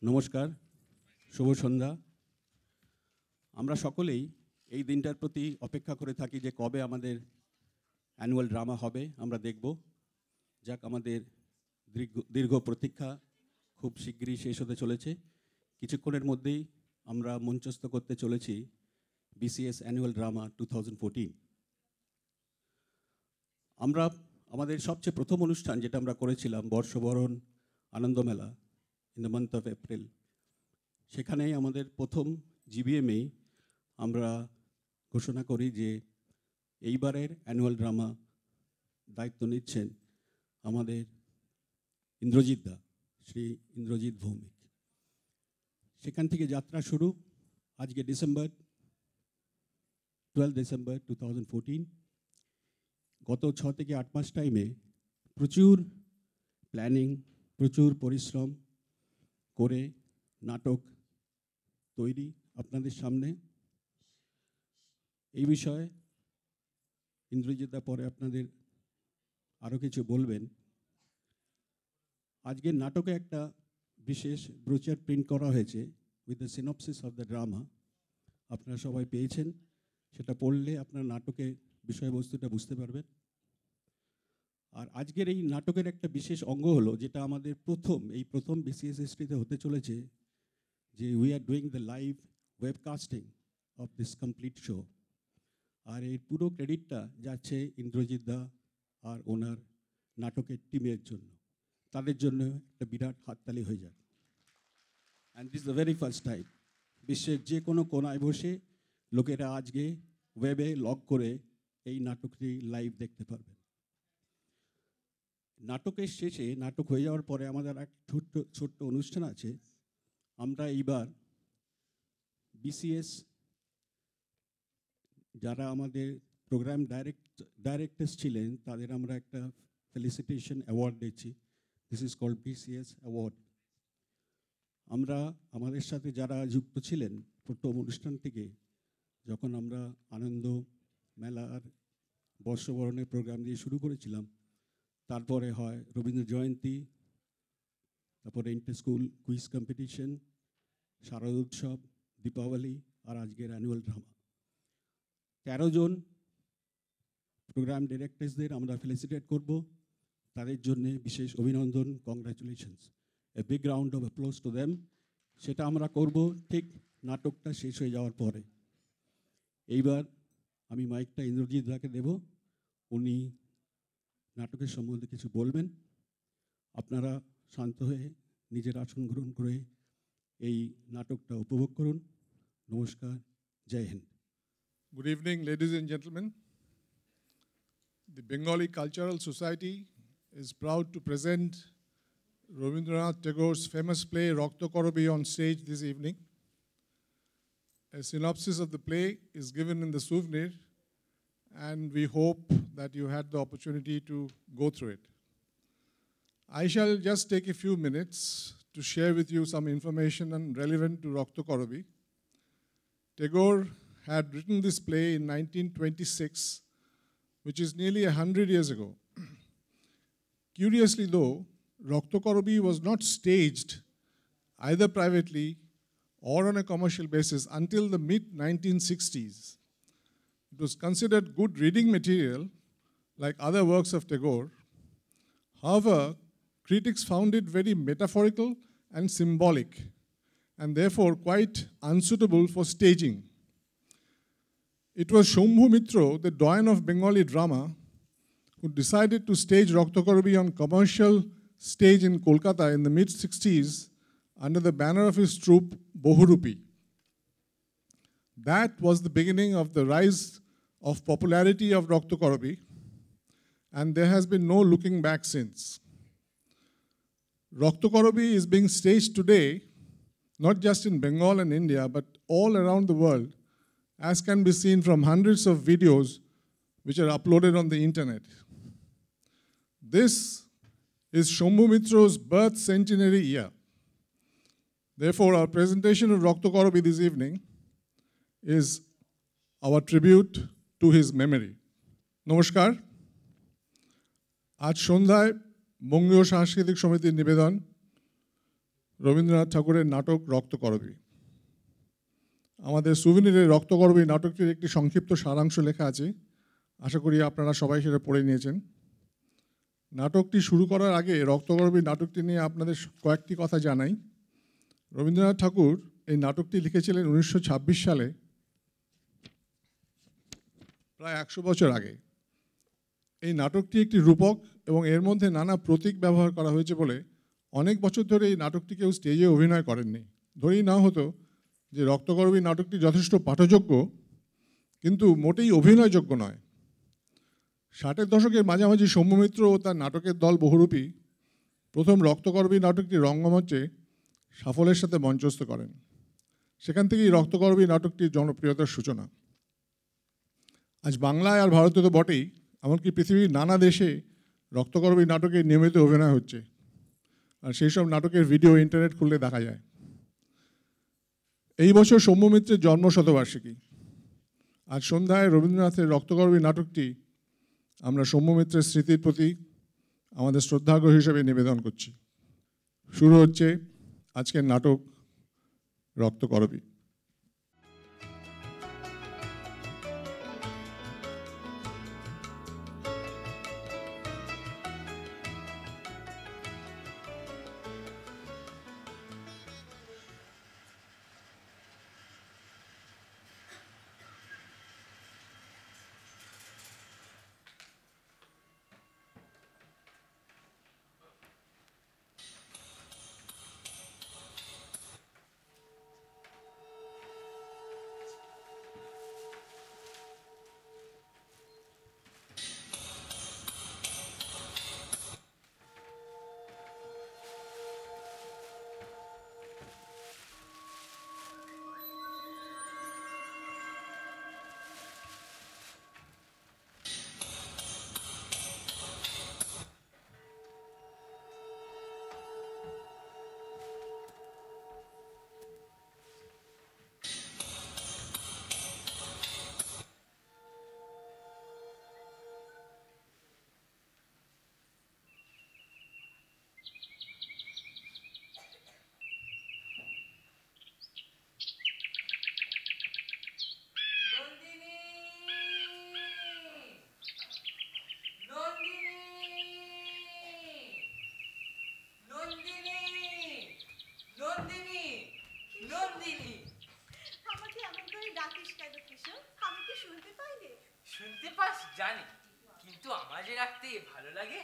নমস্কার, শুভ সন্ধ্যা। আমরা সকলেই এই দিনটার প্রতি অপেক্ষা করে থাকি যে কবে আমাদের অ্যানুয়াল ড্রামা হবে, আমরা দেখব। যাক, আমাদের দীর্ঘ প্রতীক্ষা খুব শিগগিরই শেষ হতে চলেছে। কিছুক্ষণের মধ্যেই আমরা মঞ্চস্থ করতে চলেছি বিসিএস অ্যানুয়াল ড্রামা 2014। আমরা আমাদের সবচেয়ে প্রথম অনুষ্ঠান যেটা আমরা করেছিলাম বর্ষবরণ আনন্দমেলা in the month of April, সেখানেই আমাদের প্রথম জিবিএমেই আমরা ঘোষণা করি যে এইবারের অ্যানুয়াল ড্রামা দায়িত্ব নিচ্ছেন আমাদের ইন্দ্রজিৎ দা, শ্রী ইন্দ্রজিৎ ভৌমিক। সেখান থেকে যাত্রা শুরু। আজকে 12 ডিসেম্বর 2014। গত 6 থেকে 8 মাস টাইমে প্রচুর প্ল্যানিং, প্রচুর পরিশ্রম করে নাটক তৈরি আপনাদের সামনে। এই বিষয়ে ইন্দ্রজিৎদা পরে আপনাদের আরও কিছু বলবেন। আজকের নাটকে একটা বিশেষ ব্রোচার প্রিন্ট করা হয়েছে with the synopsis of the drama. আপনারা সবাই পেয়েছেন, সেটা পড়লে আপনার নাটকের বিষয়বস্তুটা বুঝতে পারবেন। আর আজকের এই নাটকের একটা বিশেষ অঙ্গ হলো, যেটা আমাদের প্রথম বিসিএস হিস্ট্রিতে হতে চলেছে, যে we are doing the live webcasting of this complete show. আর এর পুরো ক্রেডিটটা যাচ্ছে ইন্দ্রজিৎ দা আর ওনার নাটকের টিমের জন্য। তাদের জন্য একটা বিরাট হাততালি হয়ে যায়। And this the very first time বিশ্বের যে কোনো কোনায় বসে লোকেরা আজকে ওয়েবে লগ করে এই নাটকটি লাইভ দেখতে পারবেন। নাটকের শেষে, নাটক হয়ে যাওয়ার পরে আমাদের এক ছোট্ট অনুষ্ঠান আছে। আমরা এইবার বিসিএস যারা আমাদের প্রোগ্রাম ডাইরেক্টর্স ছিলেন, তাদের আমরা একটা ফেলিসিটেশন অ্যাওয়ার্ড দিচ্ছি। This is called BCS award. আমরা আমাদের সাথে যারা যুক্ত ছিলেন প্রথম অনুষ্ঠান থেকে, যখন আমরা আনন্দ মেলার বর্ষবরণের প্রোগ্রাম দিয়ে শুরু করেছিলাম, তারপরে হয় রবীন্দ্র জয়ন্তী, তারপরে ইন্টার স্কুল কুইজ কম্পিটিশন, শারদ উৎসব, দীপাবলি, আর আজকের অ্যানুয়াল ড্রামা। 13 জন প্রোগ্রাম ডিরেক্টরসদের আমরা ফেলিসিটেট করব। তাদের জন্যে বিশেষ অভিনন্দন, congratulations, a big round of applause to them. সেটা আমরা করব ঠিক নাটকটা শেষ হয়ে যাওয়ার পরে। এইবার আমি মাইকটা ইন্দ্রজিৎ দাকে দেব, উনি নাটকের সম্বন্ধে কিছু বলবেন। আপনারা শান্ত হয়ে নিজের আসন গ্রহণ করে এই নাটকটা উপভোগ করুন। নমস্কার, জয় Hind. Good evening, ladies and gentlemen. The Bengali Cultural Society is proud to present Rabindranath Tagore's famous play Rakhto Korobi on stage this evening. A synopsis of the play is given in the souvenir, and we hope that you had the opportunity to go through it. I shall just take a few minutes to share with you some information relevant to Rakhto Korobi. Tagore had written this play in 1926, which is nearly 100 years ago. Curiously though, Rakhto Korobi was not staged either privately or on a commercial basis until the mid-1960s. It was considered good reading material like other works of Tagore. However, critics found it very metaphorical and symbolic, and therefore quite unsuitable for staging. It was Shambhu Mitro, the doyen of Bengali drama, who decided to stage Rakhto Korobi on commercial stage in Kolkata in the mid-60s under the banner of his troupe, Bohurupi. That was the beginning of the rise of popularity of Rakhto Korobi, and there has been no looking back since. Rakhto Korobi is being staged today, not just in Bengal and India, but all around the world, as can be seen from hundreds of videos which are uploaded on the internet. This is Shambhu Mitro's birth centenary year. Therefore, our presentation of Rakhto Korobi this evening is our tribute to his memory. Namaskar. আজ সন্ধ্যায় বঙ্গীয় সাংস্কৃতিক সমিতির নিবেদন রবীন্দ্রনাথ ঠাকুরের নাটক রক্তকরবী। আমাদের সুভিনিরে রক্তকরবী নাটকটির একটি সংক্ষিপ্ত সারাংশ লেখা আছে, আশা করি আপনারা সবাই সেটা পড়ে নিয়েছেন। নাটকটি শুরু করার আগে রক্তকরবী নাটকটি নিয়ে আপনাদের কয়েকটি কথা জানাই। রবীন্দ্রনাথ ঠাকুর এই নাটকটি লিখেছিলেন 1926 সালে, প্রায় 100 বছর আগে। এই নাটকটি একটি রূপক এবং এর মধ্যে নানা প্রতীক ব্যবহার করা হয়েছে বলে অনেক বছর ধরে এই নাটকটি কেউ স্টেজে অভিনয় করেননি। ধরেই না হতো যে রক্তকরবী নাটকটি যথেষ্ট পাঠযোগ্য, কিন্তু মোটেই অভিনয়যোগ্য নয়। 60-এর দশকের মাঝামাঝি সৌম্য মিত্র ও তার নাটকের দল বহুরূপী প্রথম রক্তকরবী নাটকটি রঙ্গমঞ্চে সাফল্যের সাথে মঞ্চস্থ করেন। সেখান থেকেই রক্তকরবী নাটকটির জনপ্রিয়তার সূচনা। আজ বাংলায় আর ভারতে তো বটেই, এমনকি পৃথিবীর নানা দেশে রক্তকরবী নাটকে নিয়মিত অভিনয় হচ্ছে, আর সেই সব নাটকের ভিডিও ইন্টারনেট খুললে দেখা যায়। এই বছর সৌম্য মিত্রের জন্মশতবার্ষিকী। আজ সন্ধ্যায় রবীন্দ্রনাথের রক্তকরবী নাটকটি আমরা সৌম্য মিত্রের স্মৃতির প্রতি আমাদের শ্রদ্ধার্ঘ্য হিসেবে নিবেদন করছি। শুরু হচ্ছে আজকের নাটক রক্তকরবী। শুনতে পাস জানি, কিন্তু আমার যে রাখতে ভালো লাগে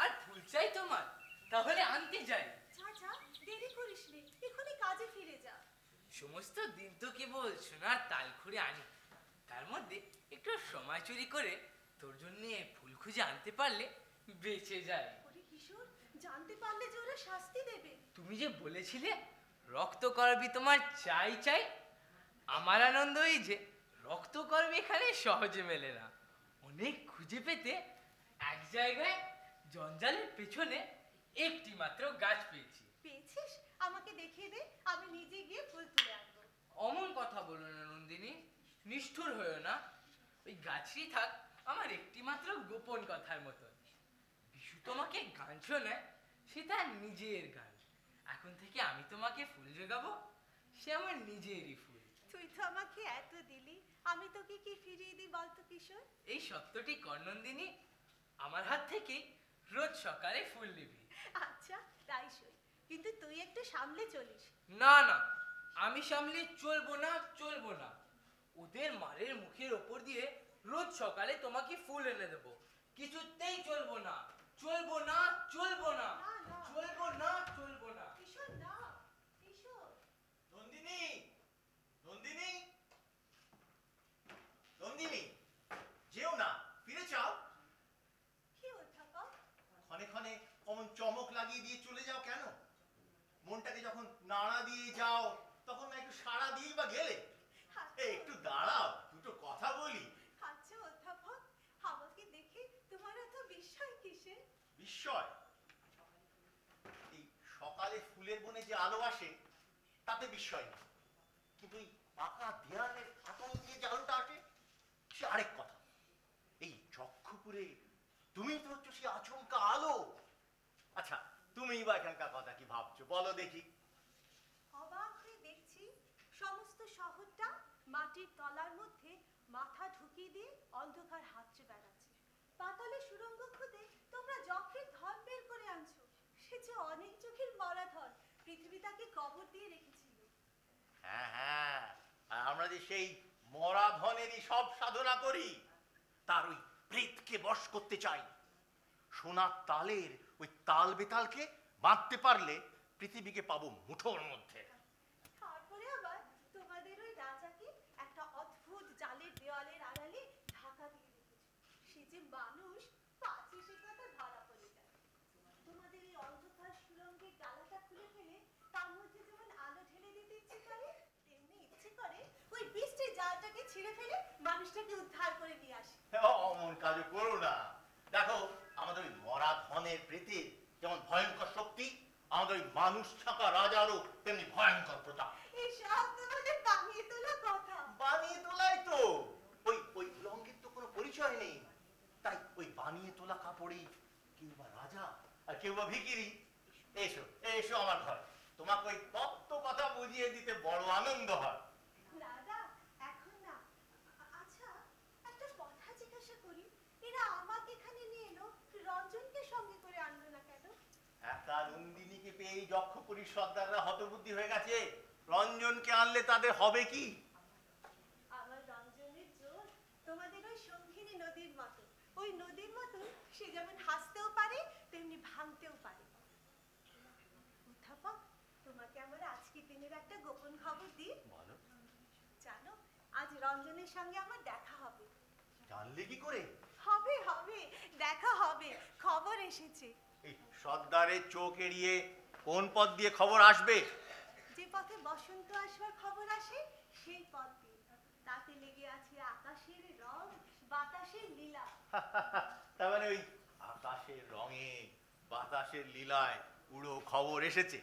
আর ফুল চাই তোমার, তাহলে আনতে যাই। যা দেরি করিস নে, এখনই কাজে ফিরে যা। সমস্ত দিন তো কেবল সোনার তাল খুঁড়ে আনি, তার মধ্যে একটু সময় চুরি করে তোর জন্য ফুল খুঁজে আনতে পারলে বেঁচে যায়। ওরে কিশোর, জানতে পারলে যে ওরা শাস্তি দেবে। তুমি যে বলেছিলে রক্ত করবি তোমার চাই চাই, আমার আনন্দ এই যে রক্ত করবি এখানে সহজে মেলে না। অনেক খুঁজে পেতে এক জায়গায় জঞ্জালের পেছনে একটি মাত্র গাছ পেয়েছি। পেয়েছিস? আমাকে দেখিয়ে দে, আমি নিজে গিয়ে ফুল তুলে আনবো। অমন কথা বলো না নন্দিনী, নিষ্ঠুর হয়েও না। ওই গাছই থাক আমার একটি মাত্র গোপন কথার মতন। বিশু তোমাকে গান শোনায়, সে তার নিজের গান। এখন থেকে আমি তোমাকে ফুল জোগাবো, সে আমার নিজেরই ফুল। তুই তো আমাকে এত দিলি, আমি তোকে কি ফিরিয়ে দিই বলতো কিশোর? এই সত্যটি কর নন্দিনী, আমার হাত থেকে রোজ সকালে ফুল নিবি। আচ্ছা তাই সই, কিন্তু তুই একটু সামলে চলিস। না না, আমি সামলে চলবো না, চলবো না। ওদের মারের মুখের ওপর দিয়ে রোজ সকালে তোমাকে ফুল এনে দেবো। কিছুতেই চলবো না, চলবো না, চলবো না, চলবো না, চলবো না। কিশোর না, কিশোর। নন্দিনী, নন্দিনী, নন্দিনী, যেও না, ফিরে যাও। কি অধ্যাপক? ক্ষণে ক্ষণে অমন চমক লাগিয়ে দিয়ে চলে যাও কেন? মনটাকে যখন নাড়া দিয়ে যাও, তখন না একটু সাড়া দিয়েই বা গেলে। একটু দাঁড়াও, দুটো কথা বলি। আচ্ছা অধ্যাপক, আমাকে দেখে তোমার এত বিস্ময় কিসের? বিস্ময়? এই সকালে ফুলের বনে যে আলো আসে, তাতে বিস্ময় না, কিন্তু এই পাকা দেয়ালের ফাটল দিয়ে যে আলোটা আসে, সে আরেক কথা। এই চক্ষুপুরে তুমি তো হচ্ছে সে আচমকা আলো। আচ্ছা, তুমিই বা এখানকার কথা কি ভাবছো বলো দেখি। অবাক হয়ে দেখছি সমস্ত শহরটা মাটির তলার মধ্যে মাথা ঢুকিয়ে দিয়ে অন্ধকার হাতড়ে বেড়াচ্ছে। পাতালে সুড়ঙ্গ খুঁজে তোমরা যক্ষের ধন বের করে আনছো। সে যে অনেক চোখের মরা ধন, পৃথিবী তাকে কবর দিয়ে রেখেছিল। হ্যাঁ হ্যাঁ, আর আমরা যে সেই মরা ধনেরই সব সাধনা করি, তার ওই প্রেতকে বশ করতে চাই। সোনার তালের ওই তাল বেতালকে বাঁধতে পারলে পৃথিবীকে পাবো মুঠোর মধ্যে। তারপরে আবার তোমাদের ওই রাজাকে একটা অদ্ভুত জালের দেওয়ালের আড়ালে ঢাকা দিয়ে রেখেছো। সে যে মানুষ পাচ্ছে সে কথা ধরা পড়ে যায়। তোমাদের এই অন্ধকার সুরঙ্গের ডালাটা খুলে ফেলে তার মধ্যে যেমন আলো ঢেলে দিতে ইচ্ছে করে, তেমনি ইচ্ছে করে ওই বৃষ্টির জালটাকে ছিঁড়ে ফেলে মানুষটাকে উদ্ধার করে নিয়ে আসে। অমন কাজও করো না। দেখো, আমাদের ওই মরা ধনের প্রেতের যেমন ভয়ঙ্কর শক্তি, আমাদের ওই মানুষ ছাকা রাজারও তেমনি ভয়ঙ্কর প্রতাপ। এই সব তোমাদের বানিয়ে তোলা কথা। বানিয়ে তোলাই তো, ওই লঙ্কের তো কোনো পরিচয় নেই। তাই ওই বানিয়ে তোলা কাপড়ে কেউ বা রাজা আর কেউ বা ভিখিরি। এসো এসো আমার ঘর, তোমাকে ওই তত্ত্ব কথা বুঝিয়ে দিতে বড় আনন্দ হয়। দাদা এখন না। আচ্ছা একটা কথা জিজ্ঞাসা করি, এরা আমাকে এখানে নিয়ে এলো, রঞ্জনকে সঙ্গে করে আনলো না কেন? একা নন্দিনীকে পেয়ে যক্ষপুরীর সর্দাররা হতবুদ্ধি হয়ে গেছে। রঞ্জনকে আনলে তাদের হবে কি? আমার রঞ্জনের জোর তোমাদের ওই শঙ্খিনী নদীর মতো। ওই নদীর মতো সে যেমন হাসতেও পারে তেমনি ভাঙতেও পারে। অধ্যাপক, তোমাকে আমার আজকের দিনের একটা গোপন খবর দিই। বলো। জানো, আজ রঞ্জনের সঙ্গে আমার দেখা হবে। জানলে কি করে? হবে হবে, দেখা হবে, খবর এসেছে। এই সর্দারের চোখ এড়িয়ে কোন পথ দিয়ে খবর আসবে? যে পথে বসন্ত আসবার খবর আসে সেই পথ দিয়ে। তাতে লেগে আছে আকাশের রং, বাতাসের লীলা। তার মানে ওই আকাশের রঙে বাতাসের লীলায় উড়ো খবর এসেছে।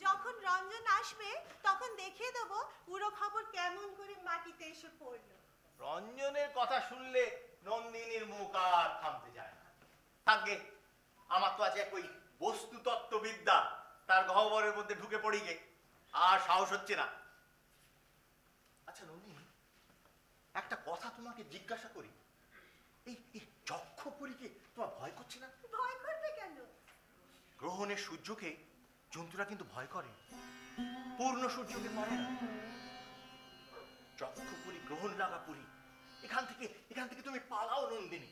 যখন রঞ্জন আসবে তখন দেখিয়ে দেবো উড়ো খবর কেমন করে মাটিতে এসে পড়লো। রঞ্জনের কথা শুনলে নন্দিনীর মুখ আর থামতে যায় না। থাকবে, আমার তো আছে এক ওই বস্তুতত্ত্ববিদ্যা, তার গহ্বরের মধ্যে ঢুকে পড়ি গে, আর সাহস হচ্ছে না। আচ্ছা নন্দিনী, একটা কথা তোমাকে জিজ্ঞাসা করি, এই যক্ষপুরীকে তোমার ভয় করছে না? ভয় করবে কেন? গ্রহণের সূর্যকে জন্তুরা কিন্তু ভয় করে, পূর্ণ সূর্যকে করে না। যক্ষপুরী গ্রহণ লাগা পুরী, এখান থেকে তুমি পালাও নন্দিনী।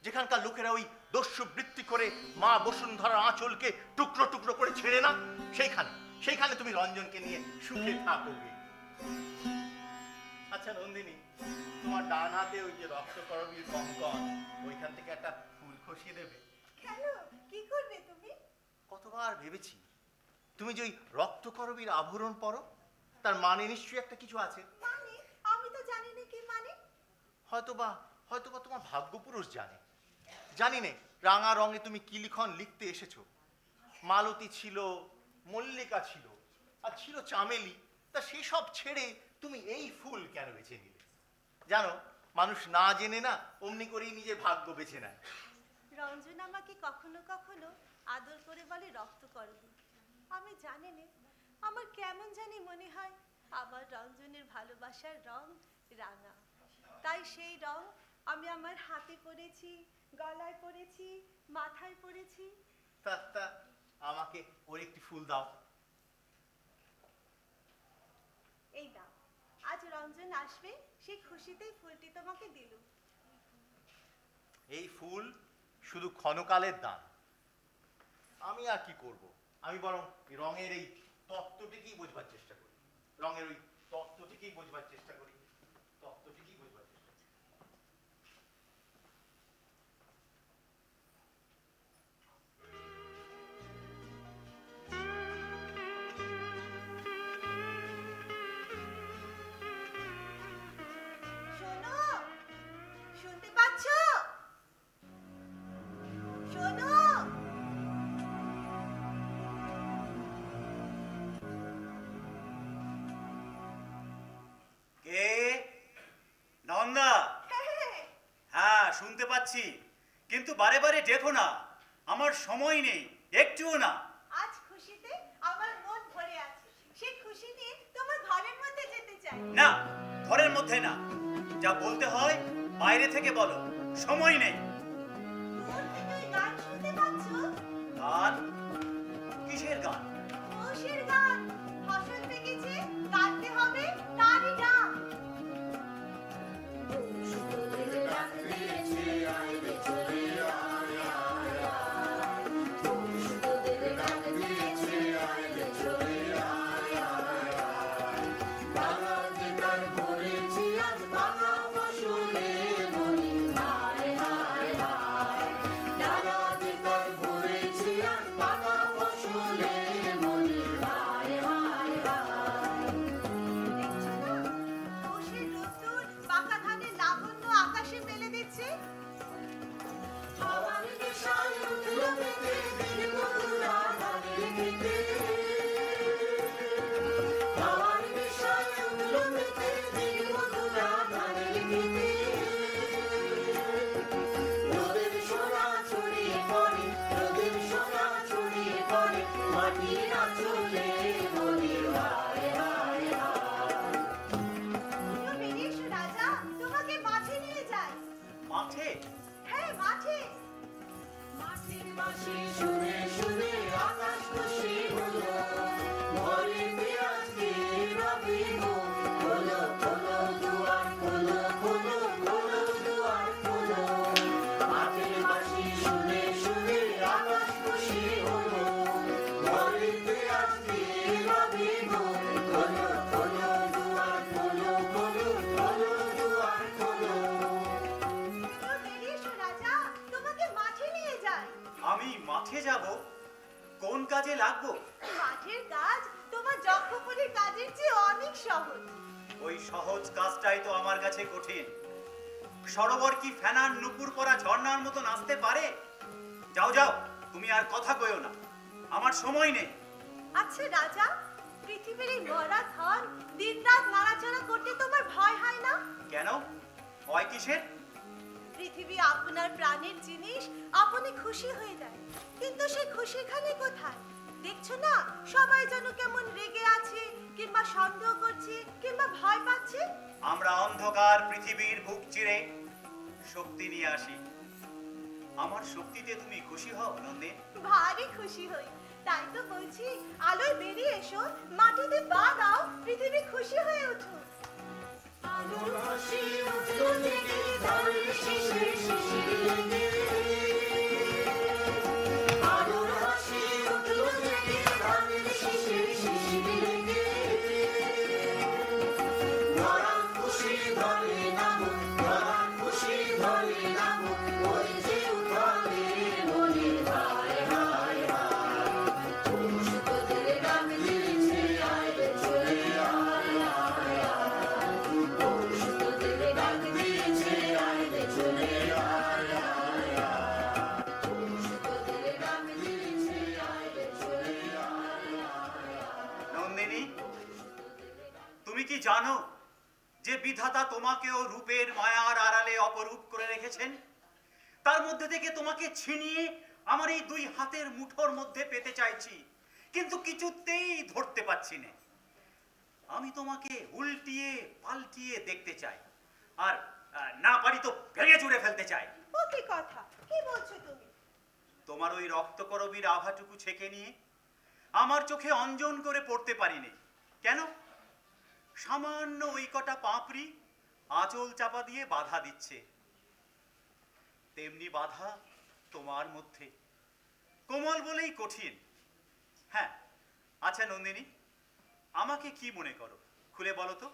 যেখানকার লোকেরা ওই দস্যু বৃত্তি করে মা বসুন্ধরার আঁচলকে টুকরো টুকরো করে ছেড়ে না, সেইখানে তুমি রঞ্জনকে নিয়ে সুখে থাকবে। আচ্ছা নন্দিনী, তোমার ডান হাতে ওই যে রক্তকরবীর কঙ্কন, ওইখান থেকে একটা ফুল খসিয়ে দেবে? কেন, কি করবে তুমি? কতবার ভেবেছি, তুমি যে ওই রক্তকরবীর আভরণ পরো, তার মানে নিশ্চয়ই একটা কিছু আছে। মানে আমি তো জানি না কি মানে। হয়তোবা তোমার ভাগ্যপুরুষ জানে। জানি নে রাঙা রঙে তুমি কি লিখন লিখতে এসেছো। মালতী ছিল, মল্লিকা ছিল, আর ছিল চামেলি। তা সেসব ছেড়ে তুমি এই ফুল কেন বেছে নিলে? জানো, মানুষ না জেনে না অমনি করেই নিজের ভাগ্য বেছে নেয়। রঞ্জন আমাকে কখনো কখনো আদর করে বলে রক্তকরবী। আমি জানি না, আমার কেমন জানি মনে হয় আমার রঞ্জনের ভালোবাসার রং রাঙা। তাই সেই রং আমি আমার হাতে পরেছি, গলায় পরেছি, মাথায় পরেছি। তা আমাকে ওর একটি ফুল দাও। এই দাও, আজ রঞ্জন আসবে, সেই খুশিতেই ফুলটি তোমাকে দিলুম। এই ফুল শুধু ক্ষণকালের দান। আমি আর কি করব? আমি বরং রঙের এই তত্ত্বটিকেই বোঝবার চেষ্টা করি। রঙের ওই তত্ত্বটিকেই বোঝবার চেষ্টা করি। তত্ত্বটিকেই বোঝবার চেষ্টা করি। শোনো, শুনতে পাচ্ছো? শোনো। কে? নন্দা? হ্যাঁ শুনতে পাচ্ছি, কিন্তু বারে বারে ডেকো না, আমার সময় নেই, একটুও না। না, ঘরের মধ্যে না। যা বলতে হয় বাইরে থেকে বলো, সময় নেই। ওর থেকে ওই গান শুনতে পাচ্ছ? গান? কিসের গান? মোষের গান। ফসল পেকেছে, কাটতে হবে, তারই গান। মোষের রোদ্দুর পাকা ধানের লাবণ্য আকাশে মেলে দিচ্ছে। তুমিও বেরিয়ে এসো রাজা, তোমাকে মাঠে নিয়ে যাই। মাঠে? হ্যাঁ, মাঠে। মাঠের বাঁশি শুনে শুনে আকাশ খুশি হলো, ঘরেতে আজকে রবি গো। খোলো খোলো দুয়ার খোলো, খোলো খোলো দুয়ার খোলো। মাঠের বাঁশি শুনে শুনে আকাশ খুশি হলো, ঘরেতে আজকে রবি গো। খোলো খোলো দুয়ার খোলো, খোলো খোলো দুয়ার খোলো। বেরিয়ে এসো রাজা, তোমাকে মাঠে নিয়ে যাই। আমি মাঠে যাব? কোন কাজে লাগবো? মাঠের কাজ তোমার যক্ষপুরীর কাজের চেয়ে অনেক সহজ। ওই সহজ কাজটাই তো আমার কাছে কঠিন। সরোবর কি ফেনার নুপুর পরা ঝর্ণার মতো নাচতে পারে? যাও যাও, তুমি আর কথা কইও না, আমার সময় নেই। আচ্ছা রাজা, পৃথিবীর এই মরা ধন দিনরাত নাড়াচাড়া করতে তোমার ভয় হয় না? কেন? ভয় কিসের? পৃথিবী আপনার প্রাণের জিনিস, আপনি খুশি হয়ে যায়, কিন্তু সেই খুশিখানে কোথায়? দেখছো না সবাই যেন কেমন রেগে আছে, কিংবা সন্দেহ করছে, কিংবা ভয় পাচ্ছে। আমরা অন্ধকার পৃথিবীর বুক চিরে শক্তি নিয়ে আসি। আমার শক্তিতে তুমি খুশি হও নন্দে? ভারী খুশি হই, তাই তো বলছি আলোয় বেরিয়ে এসো, মাটিতে পা দাও, পৃথিবী খুশি হয়ে উঠুক। আলোর হাসি উঠলো জেগে, ধানের শীষে শিশির লেগে। আলোর হাসি উঠলো জেগে, ধানের শীষে শিশির লেগে। ধরা খুশি ধরে নামো, ধরা খুশি ধরে নামো, ওই যে উঠানে মনের হায় হায় হায়। পুরুষ তোদের ডাক দিয়েছে, আয় রে চলে আয় আয় আয়। পুরুষ তোদের ডাক দিয়েছে, আয় রে চলে আয় আয় আয়। পুরুষ তোদের ডাক দিয়েছে, আয় রে চলে আয় আয় আয়। নন্দিনী, তুমি কি জানো যে বিধাতা তোমাকেও রূপের মায়ার আড়ালে অপরূপ করে রেখেছেন? তার মধ্যে থেকে তোমাকে ছিনিয়ে আমার এই দুই হাতের মুঠোর মধ্যে পেতে চাইছি, কিন্তু কিছুতেই ধরতে পারছি না। আমি তোমাকে উল্টিয়ে পাল্টিয়ে দেখতে চাই, আর না পারি তো ভেঙে চুরে ফেলতে চাই। ও কি কথা, কি বলছো তুমি? তোমার ওই রক্তকরবীর আভাটুকু ছেঁকে নিয়ে আমার চোখে অঞ্জন করে পড়তে পারিনি। কেন? সামান্য ওই কটা পাপড়ি আঁচল চাপা দিয়ে বাধা দিচ্ছে। তেমনি বাধা তোমার মধ্যে, কোমল বলেই কঠিন। হ্যাঁ, আচ্ছা নন্দিনী, আমাকে কি মনে করো খুলে বলো তো।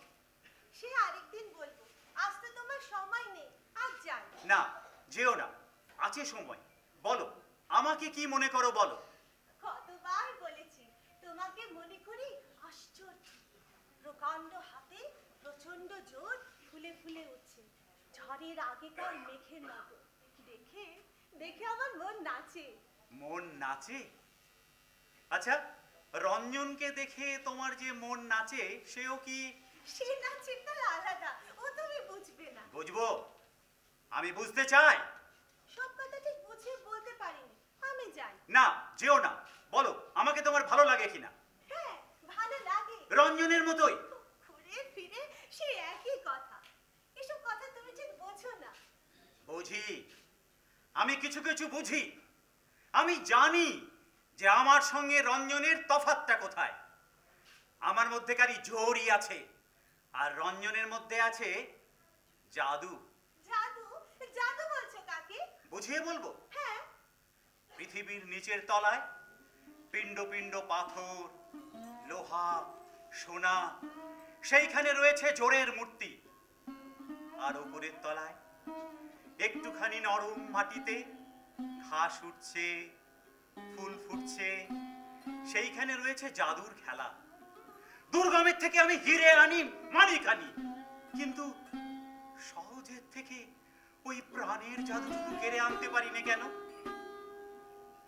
সে আরেকদিন বলবো, আজ তো তোমার সময় নেই, আজ যাই। না, যেও না, আছে সময়। বলো, আমাকে কি মনে করো বলো। কতবার বলেছি তোমাকে মনে করি আশ্চর্য। প্রকাণ্ড হাতে প্রচন্ড জোর ফুলে ফুলে উঠছে, ঝড়ের আগেকার মেঘের মতো। দেখে দেখে আমার মন নাচে। মন নাচে? আচ্ছা, রঞ্জনকে দেখে তোমার যে মন নাচে, সেও কি? সে নাচের তাল আলাদা, ও তুমি বুঝবে না। বুঝবো, আমি বুঝতে চাই। সব কথা ঠিক বুঝিয়ে বলতে পারিনি, আমি যাই। না, যেও না, বলো আমাকে তোমার ভালো লাগে কিনা। হ্যাঁ, ভালো লাগে। রঞ্জনের মতোই? ঘুরে ফিরে বুঝি, আমি কিছু কিছু বুঝি। আমি জানি যে আমার সঙ্গে রঞ্জনের তফাৎটা কোথায়। আমার মধ্যেকারই জোরই আছে, আর রঞ্জনের মধ্যে আছে জাদু। জাদু? জাদু বলছো কাকে? বুঝিয়ে বলবো? হ্যাঁ। পৃথিবীর নিচের তলায় পিণ্ড পিণ্ড পাথর, লোহা, সোনা, সেইখানে রয়েছে জোরের মূর্তি। আর উপরের তলায় একটুখানি নরম মাটিতে ঘাস উঠছে, ফুল ফুটছে, সেইখানে রয়েছে জাদুর খেলা। দুর্গমের থেকে আমি হিরে আনি, মানিক আনি, কিন্তু সহজের থেকে ওই প্রাণের জাদুটুকু কেড়ে আনতে পারি না কেন?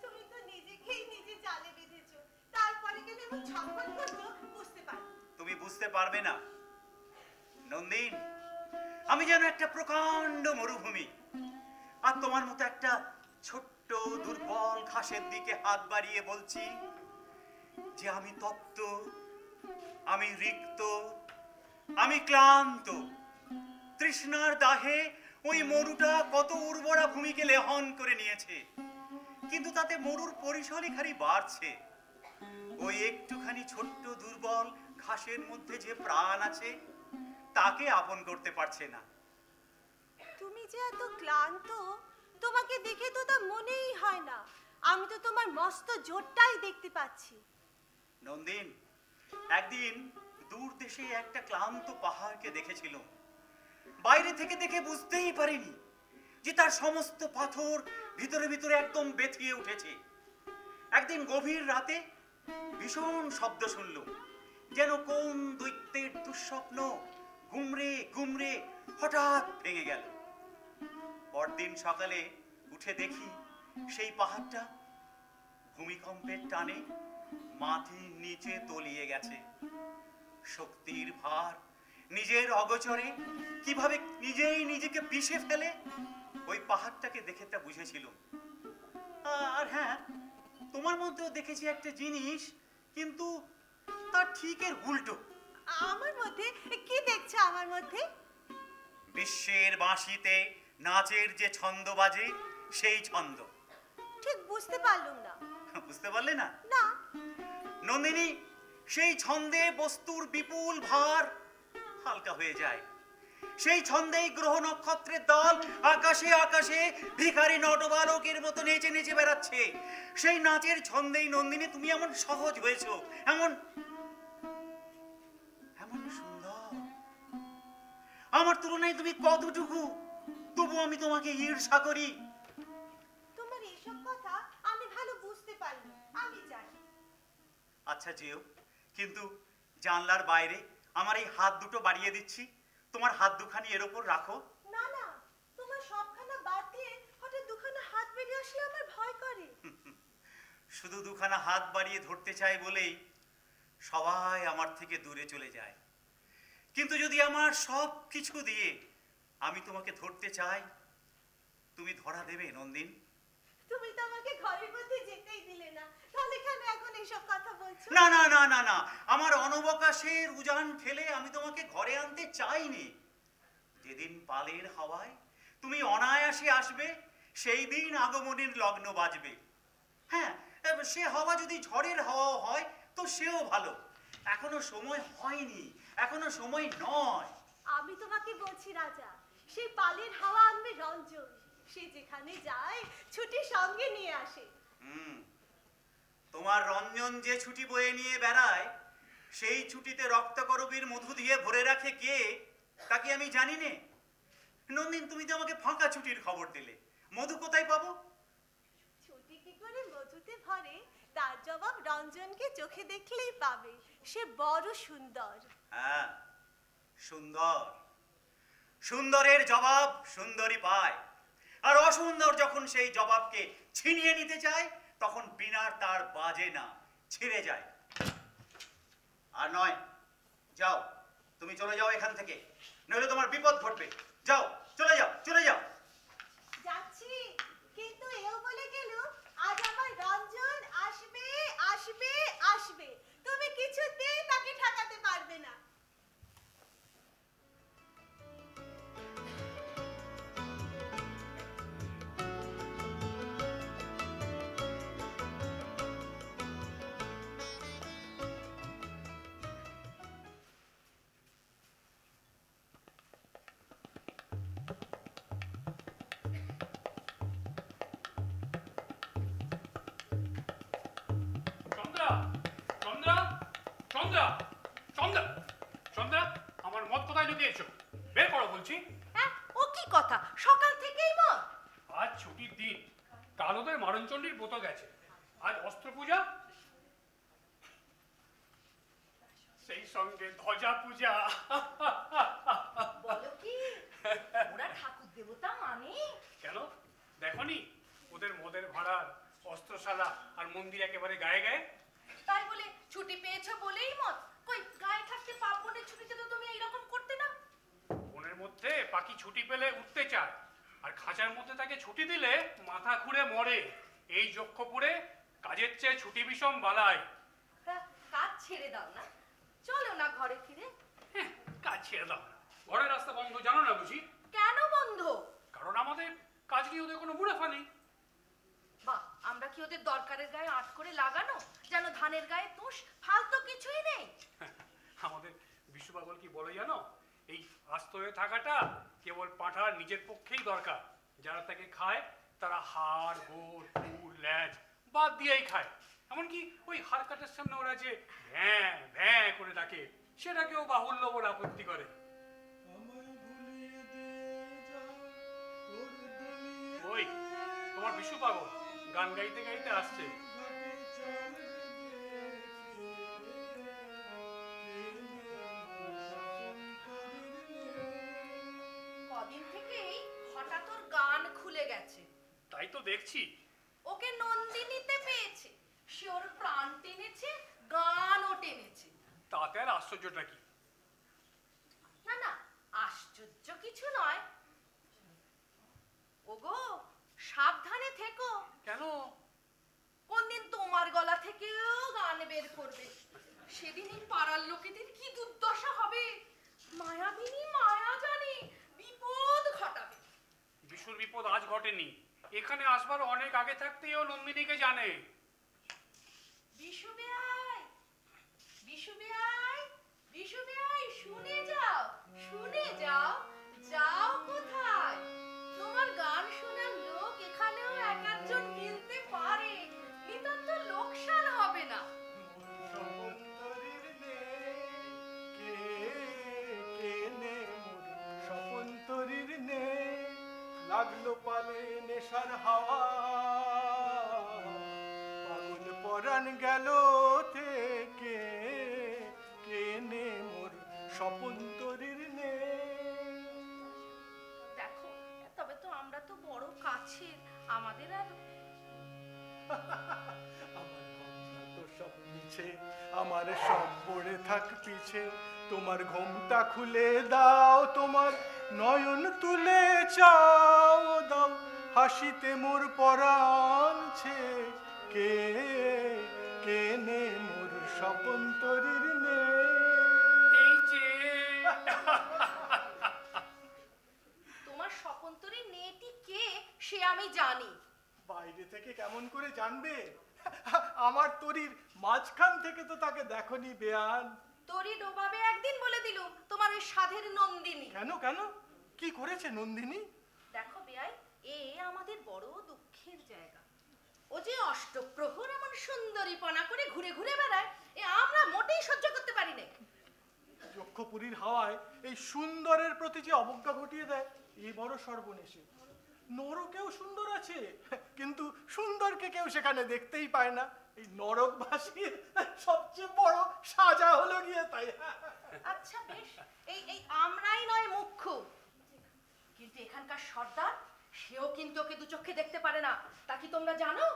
তুমি তো নিজেকেই নিজে জালে বেঁধেছো, তারপরে কেন এমন ছটফট করছো বুঝতে পারি। তুমি বুঝতে পারবে না নন্দিন, আমি যেন একটা প্রকাণ্ড মরুভূমি, আর তোমার মতো একটা ছোট্ট দুর্বল ঘাসের দিকে হাত বাড়িয়ে বলছি যে আমি তপ্ত, আমি রিক্ত, আমি ক্লান্ত। তৃষ্ণার দাহে ওই মরুটা কত উর্বরা ভূমিকে লেহন করে নিয়েছে, কিন্তু তাতে মরুর পরিসরই খালি বাড়ছে। ওই একটুখানি ছোট্ট দুর্বল ঘাসের মধ্যে যে প্রাণ আছে তাকে আপন করতে পারছে না। তুমি যে এত ক্লান্ত, তোমাকে দেখে তো তা মনেই হয় না। আমি তো তোমার মস্ত জোরটাই দেখতে পাচ্ছি। নন্দিন, একদিন দূর দেশে একটা ক্লান্ত পাহাড়কে দেখেছিলাম। বাইরে থেকে দেখে বুঝতেই পারিনি যে তার সমস্ত পাথর ভিতরে ভিতরে একদম বেথিয়ে উঠেছে। একদিন গভীর রাতে ভীষণ শব্দ শুনলাম, যেন কোন দৈত্যের দুঃস্বপ্ন গুমরে গুমরে হঠাৎ ভেঙে গেল। পরদিন সকালে উঠে দেখি সেই পাহাড়টা ভূমিকম্পের টানে মাটির নিচে তলিয়ে গেছে। শক্তির ভার নিজের অগোচরে কিভাবে নিজেই নিজেকে পিষে ফেলে, ওই পাহাড়টাকে দেখে তা বুঝেছিলাম। আর হ্যাঁ, তোমার মধ্যেও দেখেছি একটা জিনিস, কিন্তু তার ঠিক এর উল্টো। আমার মধ্যে? কি দেখছো আমার মধ্যে? বিশ্বের বাঁশিতে নাচের যে ছন্দ বাজে, সেই ছন্দ। ঠিক বুঝতে পারলাম না। বুঝতে পারলে না? না। নন্দিনী, সেই ছন্দে বস্তুর বিপুল ভার হালকা হয়ে যায়। সেই ছন্দেই গ্রহ নক্ষত্রের দল আকাশে আকাশে ভিখারি নটবালকের মতো নেচে নেচে বেড়াচ্ছে। সেই নাচের ছন্দেই নন্দিনী তুমি এমন সহজ হয়েছো, এমন এমন সুন্দর। আমার তুলনায় তুমি কতটুকু, তবু আমি তোমাকে ঈর্ষা করি। তোমার এসব কথা আমি ভালো বুঝতে পারি না, আমি জানি। আচ্ছা যেও, কিন্তু জানলার বাইরে আমার এই হাত দুটো বাড়িয়ে দিচ্ছি, তোমার হাত দুখানি এর ওপর রাখো। না না, তোমার সবখানা বাদ দিয়ে হঠাৎ দুখানা হাত বেরিয়ে আসলে আমার ভয় করে। শুধু দুখানা হাত বাড়িয়ে ধরতে চাই বলেই সবাই আমার থেকে দূরে চলে যায়। কিন্তু যদি আমার সব কিছু দিয়ে আমি তোমাকে ধরতে চাই, তুমি ধরা দেবে নন্দিন? তুমি তো আমাকে ঘরের মধ্যে যেতেই দিলে না, তাহলে কেন এখন এসব কথা বলছো? না না না না না, আমার অনবকাশের উজান ফেলে আমি তোমাকে ঘরে আনতে চাইনি। যেদিন পালের হাওয়ায় তুমি অনায়াসে আসবে, সেই দিন আগমনের লগ্ন বাজবে। হ্যাঁ, সে হাওয়া যদি ঝড়ের হাওয়াও হয় তো সেও ভালো। এখনো সময় হয়নি, এখনো সময় নয়। আমি তোমাকে বলছি রাজা, সেই পালের হাওয়া আনবে রঞ্জন। সে যেখানে যায় ছুটি সঙ্গে নিয়ে আসে। তোমার রঞ্জন যে ছুটি বয়ে নিয়ে বেড়ায়, সেই ছুটিতে রক্তকরবীর মধু দিয়ে ভরে রাখে কে, তা কি আমি জানি নে? নন্দিন, তুমি তো আমাকে ফাঁকা ছুটির খবর দিলে, মধু কোথায় পাবো? ছুটি কি করে মধুতে ভরে তার জবাব রঞ্জনকে চোখে দেখলেই পাবে। সে বড় সুন্দর। হ্যাঁ, সুন্দর। সুন্দরের জবাব সুন্দরী পায়, আর অসুন্দর যখন সেই জবাবকে ছিনিয়ে নিতে চায়, তখন বিনার তার বাজে না, ছিঁড়ে যায়। আর নয়, যাও, তুমি চলে যাও এখান থেকে, নইলে তোমার বিপদ ঘটবে। যাও, চলে যাও, চলে যাও। যাচ্ছি, কিন্তু এও বলে গেল আজ আমার রঞ্জন আসবে আসবে আসবে। তুমি কিছুতেই তাকে ঠেকাতে পারবে না। সন্ধ্যা, সন্ধ্যা, সন্ধ্যা, আমার মদ কোথায় লুকিয়েছো? বের করো বলছি। হ্যাঁ, ও কি কথা, সকাল থেকেই মদ? আজ ছুটির দিন, কাল ওদের মারণচণ্ডীর ব্রত গেছে, আজ অস্ত্র পূজা, সেই সঙ্গে ধ্বজা পূজা। বলো কি, ওরা ঠাকুর দেবতা মানে? কেন দেখনি ওদের মদের ভাড়ার, অস্ত্রশালা আর মন্দির একেবারে গায়ে গায়ে? তাই বলে ছুটি পেয়েছো বলেই মত? কই, গায়ে থাকতে পাপ বনের ছুটিতে তো তুমি এইরকম করতে না। বনের মধ্যে পাখি ছুটি পেলে উঠতে চায়, আর খাঁচার মধ্যে তাকে ছুটি দিলে মাথা ঘুরে মরে। এই যক্ষপুরে কাজের চেয়ে ছুটি বিষম বালাই। তা কাজ ছেড়ে দাও না, চলো না ঘরে ফিরে। হ্যাঁ, কাজ ছেড়ে দাও না, ঘরের রাস্তা বন্ধ জানো না বুঝি? কেন বন্ধ? কারণ আমাদের কাজ নিয়ে ওদের কোনো মুনাফা নেই। বাহ, আমরা কি ওদের দরকারের গায়ে আট করে লাগানো, যেন ধানের গায়ে তুষ, ফালতু কিছুই নেই। আমাদের বিশু পাগল কি বলে জানো, এই আস্ত হয়ে থাকাটা কেবল পাঁঠার নিজের পক্ষেই দরকার। যারা তাকে খায় তারা হাড়, গোড়, ফুল, ল্যাজ বাদ দিয়েই খায়। এমনকি ওই হাড় কাটার সামনে ওরা যে ভ্যাঁ ভ্যাঁ করে ডাকে, সেটাকেও বাহুল্য বলে আপত্তি করে। ওই তোমার বিশু পাগল গান গাইতে গাইতে আসছে। কদিন থেকেই হঠাৎ ওর গান খুলে গেছে। তাই তো দেখছি। ওকে নন্দিনীতে পেয়েছে, সে ওর প্রাণ টেনেছে, গানও টেনেছে। তাতে আর আশ্চর্যটা কি? না না, আশ্চর্য কিছু নয়। ওগো, সাবধানে থেকো। কেন? কোনদিন তোমার গলা থেকেও গান বের করবে, সেদিন এই পাড়ার লোকেদের কি দুর্দশা হবে। মায়াবিনী মায়া জানে বিপদ ঘটাবে। বিশুর বিপদ আজ ঘটেনি, এখানে আসবার অনেক আগে থাকতেই ও নন্দিনীকে জানে। বিশু বেয়াই, বিশু বেয়াই, বিশু বেয়াই, শুনে যাও, শুনে যাও। যাও কোথায়? তোমার গান শোনার লোক এখানেও এক একজন মিলতে পারে, নিতান্ত লোকসান হবে না। লাগলো পালে নেশার হাওয়া, পাগল পরাণ গেল থেকে, কেনে মোর স্বপন তরির নে। দেখো, তবে তো আমরা তো বড় কাছের, আমাদের আর আমার ঘোমটা তো সব মিছে, আমার সব পড়ে থাক পিছে। তোমার ঘোমটা খুলে দাও, তোমার নয়ন তুলে চাও দাও, হাসিতে মোর পরাণছে, কে কেনে মোর স্বপন তরির নে। এই যে তোমার স্বপন্তরীর মেয়েটি কে সে আমি জানি। বাইরে থেকে কেমন করে জানবে? আমার তরির মাঝখান থেকে তো তাকে দেখনি বেয়ান। তোরই ডোবাবে একদিন বলে দিলুম তোমার ওই সাধের নন্দিনী। কেন কেন, কি করেছে নন্দিনী? দেখো বেয়াই, এ আমাদের বড় দুঃখের জায়গা। ও যে অষ্টপ্রহর এমন সুন্দরীপনা করে ঘুরে ঘুরে বেড়ায়, এ আমরা মোটেই সহ্য করতে পারি না। যক্ষপুরীর হাওয়ায় এই সুন্দরের প্রতি যে অবজ্ঞা ঘটিয়ে দেয়, এই বড় সর্বনেশে। নরকেও সুন্দর আছে, কিন্তু সুন্দরকে কেউ সেখানে দেখতেই পায় না। এই নরকবাসীর সবচেয়ে বড় সাজা হলো গিয়ে তাই। আচ্ছা বেশ, এই এই আমরাই নয় মুখ্য, কিন্তু এখানকার সর্দার সেও কিন্তু ওকে দু চোখে দেখতে পারে না। তা কি তোমরা জানো?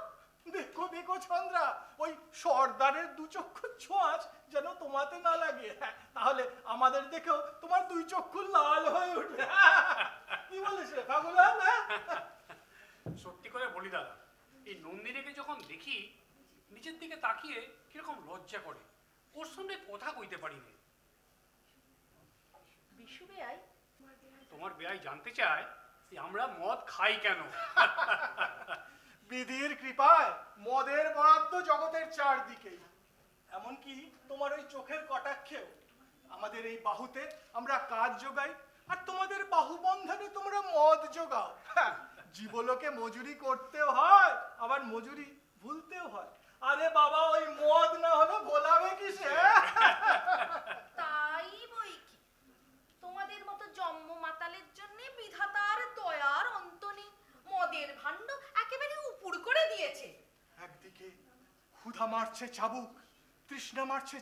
দেখো দেখো চন্দ্রা, ওই সর্দারের দু চক্ষু ছোঁয়াচ যেন তোমাতে না লাগে, তাহলে আমাদের দেখেও তোমার দুই চক্ষু লাল হয়ে উঠবে। কি বলিস রে ফাগুলা? সত্যি করে বলি দাদা, এই নন্দিনীকে যখন দেখি নিজের দিকে তাকিয়ে কিরকম লজ্জা করে, ওর সামনে কথা কইতে পারি না। বিশু বেয়াই, তোমার বেয়াই জানতে চায় যে আমরা মদ খাই কেন। বিধির কৃপায় মদের বরাদ্দ জগতের চারদিকেই, এমনকি তোমার ওই চোখের কটাক্ষেও। আমাদের এই বাহুতে আমরা কাজ যোগাই, আর তোমাদের বাহু বন্ধনে তোমরা মদ যোগাও। জীবলোকে মজুরি করতেও হয়, আবার মজুরি ভুলতেও হয়। আরে বাবা, ওই মদ না হলে ভোলাবে কিসে? তাই বই কি, তোমাদের মতো জন্ম মাতালের জন্য বিধাতার দয়ার অন্ত নেই। মদের ভাণ্ড একেবারে উপুর করে দিয়েছে। একদিকে ক্ষুধা মারছে চাবুক, তৃষ্ণা মারছে